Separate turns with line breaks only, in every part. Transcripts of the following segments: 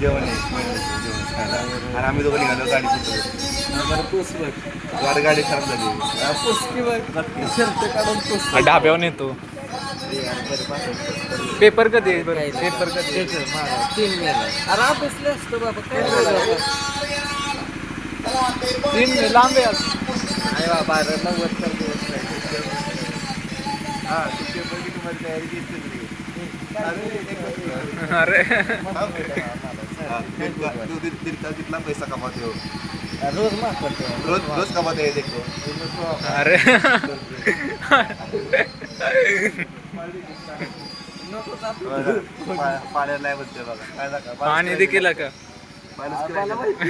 जेवण जेवण खायला आणि आम्ही दोघं निघालो गाडी पुढे
पुस बघ
गाडी खराब झाली
पुस की बघ शर्ट काढून पुस
ढाब्यावर नेतो. पेपर कधी आहे बरं? पेपर कधी आहे?
3 मे अरे बसले असतो बाबा काय बोलावं
3 मे लांब आहे आज.
नाही बाबा अरे 90 तर दिवस राहिले.
हां ते पेपर की तुम्हाला तयारी केली तरी
अरे
दीड तास तिथला पैसा कमावते हो
रोज माफ करतो
रोज कमावते आहे देखो
अरे
पाण्याला नाही बोलते बघा काय नका
पाणी देखील का
मला माहिती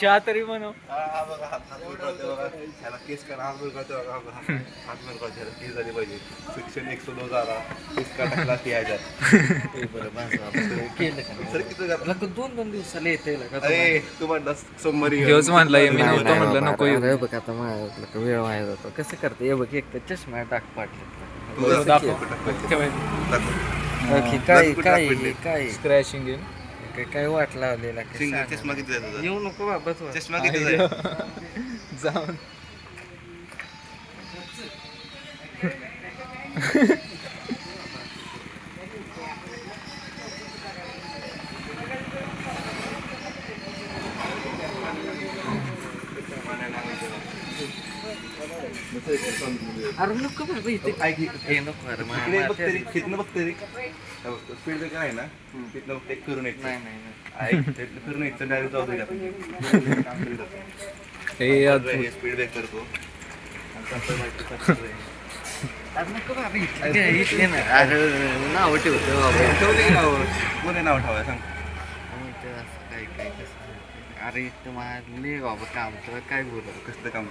चहा तरी बनव.
बघा हात करते बघा ह्याला केस करा हात करते बघा हात करते केस झाली पाहिजे शिक्षण 102 झाला केस टाकला 3000
केलं का
सर किती झालं?
2 दिवसाला येते
अरे तू म्हणला सोमवारी
घेऊच म्हणला मी नव्हतं म्हणलं नको येऊ.
अरे बघ आता माझ्या वेळ व्हायला जातो कसं करते हे बघ एक तर चष्मा टाक पाडले
तुझं
दाखव.
काय काय काय
स्क्रॅचिंग गेम.
काय वाट लावलेला
चष्मा किती झाला तुझा?
येऊ नको बाबा तू
चष्मा किती झाला?
जाऊन
अरे नको बाबा इथे हे नको अरे
इकडे बघ तरी तिथनं बघ तरी स्पीड ब्रेकर आहे ना तिथनं बघ एक फिरून येत
नाही नाही नाही
फिरून येतं डायरेक्ट जाऊ दे
हे अद्भुत.
स्पीड ब्रेक करतो
अरे नको बाबा इथे ना अरे नाव ठेवतो बाबा
कोणी नाव ठेवाय सांग
काय काय कसं अरे इथं मारले बाबा काम तर काय बोलू
कसलं काम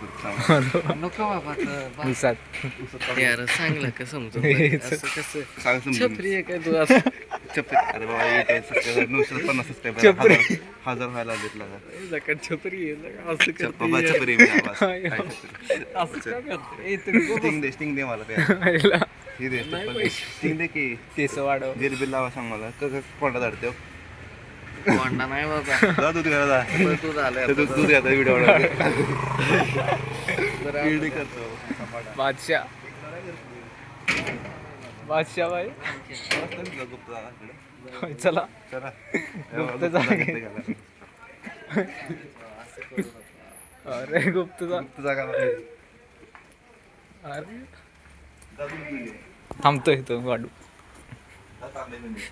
करतो
नको बाबा तर
उसात.
यार सांगलं का समजून असं कसं
सांग समजून
छपरी आहे काय तू असं
छपरी अरे बाबा 950
छपरी.
सबस्क्रायबर हजार व्हायला घेतला
जगात छपरी आहे ना, असं करते
बाबा छपरी मी आवाज काय छपरी?
असं काय करते तुम्ही
स्टिंग दे मला प्या. हे दे स्टिंग दे की
केस वाढव.
जेल बिल लावा सांग मला कोणता धाडते
कोंडा नाही बाबा
जा दूध घ्यायला जा
बरं, तू झालंय
ते दूध घ्यायचा व्हिडिओ
बरं,
करतो
बादशाह बादशाह भाई
गुप्त जागा इकडे.
चला
चला
गुप्त जागा. अरे गुप्त जा.
गुप्त जागा बघायची.
अरे
जा दूध घेऊन ये.
थांबतो इथं वाढू.
जा तांबे घेऊन ये.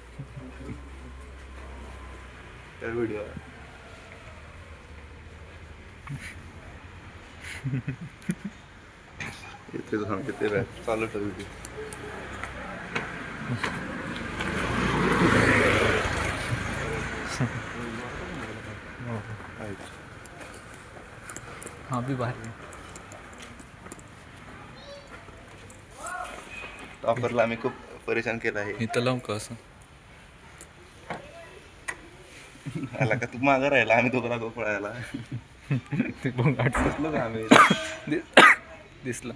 त्या व्हिडिओ इथे सांगते ते बॅग चालू ठेव व्हिडिओ
हा बी भारी.
ऑफरला आम्ही खूप परेशान केलं आहे
इथं लावू का असं?
आला का तू मागं राहिला आम्ही दोघं लागो पळायला
ते गोंगाट
बसलो का आम्ही
दिसलं.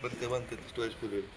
बनते स्टोरेज फुल होईल